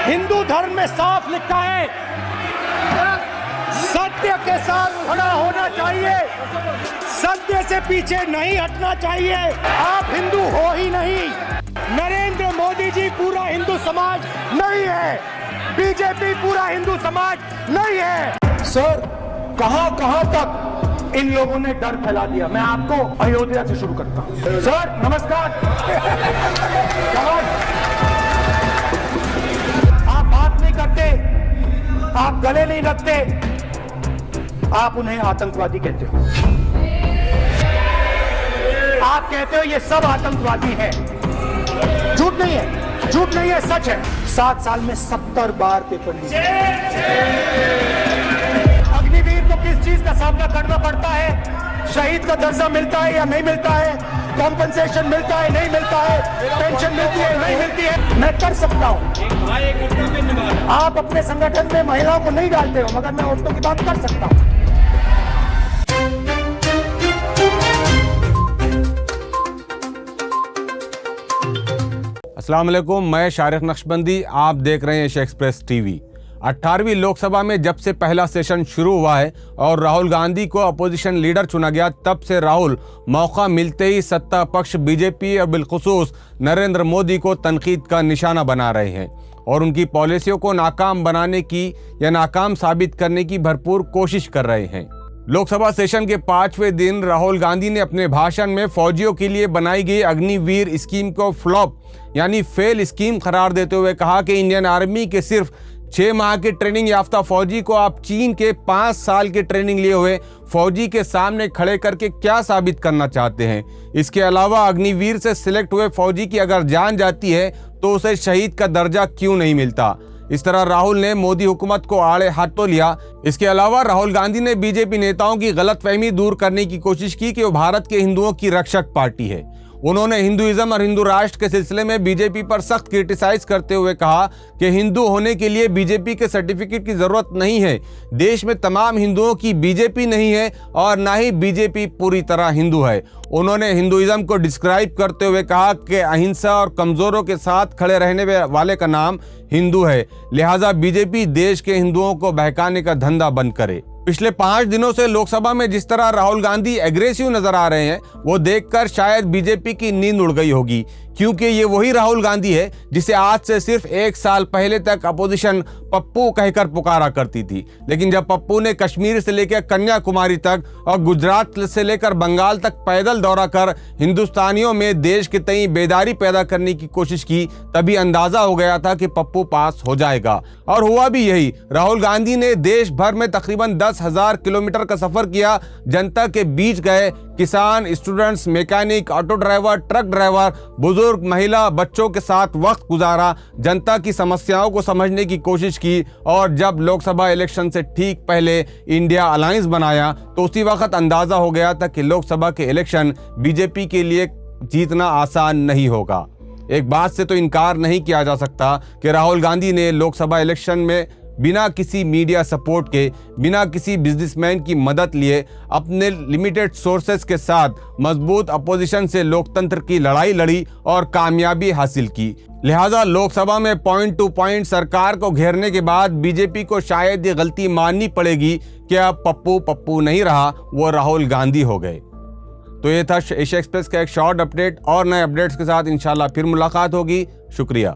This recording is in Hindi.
हिंदू धर्म में साफ लिखा है, सत्य के साथ खड़ा होना चाहिए, सत्य से पीछे नहीं हटना चाहिए। आप हिंदू हो ही नहीं। नरेंद्र मोदी जी पूरा हिंदू समाज नहीं है, बीजेपी पूरा हिंदू समाज नहीं है। सर, कहां तक इन लोगों ने डर फैला दिया। मैं आपको अयोध्या से शुरू करता हूं। सर नमस्कार। आप बात नहीं करते, आप गले नहीं लगते, आप उन्हें आतंकवादी कहते हो। आप कहते हो ये सब आतंकवादी हैं। झूठ नहीं है, झूठ नहीं है, सच है। 7 साल में 70 बार पेपर लीक। अग्निवीर को किस चीज का सामना करना पड़ता है? शहीद का दर्जा मिलता है या नहीं मिलता है? कॉम्पनसेशन मिलता है नहीं मिलता है? पेंशन मिलती है नहीं मिलती है? मैं कर सकता हूं। आप अपने संगठन में महिलाओं को नहीं डालते हो, मगर मैं औरतों की बात कर सकता हूं। अस्सलाम वालेकुम, मैं शारिक नक्शबंदी, आप देख रहे हैं एशिया एक्सप्रेस टीवी। 18वीं लोकसभा में जब से पहला सेशन शुरू हुआ है और राहुल गांधी को अपोजिशन लीडर चुना गया, तब से राहुल मौका मिलते ही सत्ता पक्ष बीजेपी और बिलखुसूस नरेंद्र मोदी को तनकीद का निशाना बना रहे हैं और उनकी पॉलिसियों को नाकाम बनाने की या नाकाम साबित करने की भरपूर कोशिश कर रहे हैं। लोकसभा सेशन के 5वें दिन राहुल गांधी ने अपने भाषण में फौजियों के लिए बनाई गई अग्निवीर स्कीम को फ्लॉप यानी फेल स्कीम करार देते हुए कहा कि इंडियन आर्मी के सिर्फ 6 माह के ट्रेनिंग याफ्ता फौजी को आप चीन के 5 साल के ट्रेनिंग लिए हुए फौजी के सामने खड़े करके क्या साबित करना चाहते हैं। इसके अलावा अग्निवीर से सिलेक्ट हुए फौजी की अगर जान जाती है तो उसे शहीद का दर्जा क्यों नहीं मिलता। इस तरह राहुल ने मोदी हुकूमत को आड़े हाथों लिया। इसके अलावा राहुल गांधी ने बीजेपी नेताओं की गलतफहमी दूर करने की कोशिश की कि वो भारत के हिंदुओं की रक्षक पार्टी है। उन्होंने हिंदुइज्म और हिंदू राष्ट्र के सिलसिले में बीजेपी पर सख्त क्रिटिसाइज करते हुए कहा कि हिंदू होने के लिए बीजेपी के सर्टिफिकेट की जरूरत नहीं है। देश में तमाम हिंदुओं की बीजेपी नहीं है और ना ही बीजेपी पूरी तरह हिंदू है। उन्होंने हिंदुइज्म को डिस्क्राइब करते हुए कहा कि अहिंसा और कमजोरों के साथ खड़े रहने वाले का नाम हिंदू है, लिहाजा बीजेपी देश के हिंदुओं को बहकाने का धंधा बंद करे। पिछले 5 दिनों से लोकसभा में जिस तरह राहुल गांधी एग्रेसिव नजर आ रहे हैं, वो देखकर शायद बीजेपी की नींद उड़ गई होगी, क्योंकि ये वही राहुल गांधी है जिसे आज से सिर्फ 1 साल पहले तक अपोजिशन पप्पू कहकर पुकारा करती थी। लेकिन जब पप्पू ने कश्मीर से लेकर कन्याकुमारी तक और गुजरात से लेकर बंगाल तक पैदल दौरा कर हिंदुस्तानियों में देश के तई बेदारी पैदा करने की कोशिश की, तभी अंदाजा हो गया था कि पप्पू पास हो जाएगा। और हुआ भी यही। राहुल गांधी ने देश भर में तकरीबन 10,000 किलोमीटर का सफर किया, जनता के बीच गए, किसान, students, mechanic, auto driver, truck driver, बुजुर्ग, महिला, बच्चों के साथ वक्त गुजारा, जनता की समस्याओं को समझने की कोशिश की। और जब लोकसभा इलेक्शन से ठीक पहले इंडिया अलायंस बनाया तो उसी वक्त अंदाजा हो गया था कि लोकसभा के इलेक्शन बीजेपी के लिए जीतना आसान नहीं होगा। एक बात से तो इनकार नहीं किया जा सकता कि राहुल गांधी ने लोकसभा इलेक्शन में बिना किसी मीडिया सपोर्ट के, बिना किसी बिजनेसमैन की मदद लिए, अपने लिमिटेड सोर्सेस के साथ मजबूत अपोजिशन से लोकतंत्र की लड़ाई लड़ी और कामयाबी हासिल की। लिहाजा लोकसभा में पॉइंट टू पॉइंट सरकार को घेरने के बाद बीजेपी को शायद ये गलती माननी पड़ेगी कि अब पप्पू नहीं रहा, वो राहुल गांधी हो गए। तो ये था एशिया एक्सप्रेस का एक शॉर्ट अपडेट। और नए अपडेट्स के साथ इंशाल्लाह फिर मुलाकात होगी। शुक्रिया।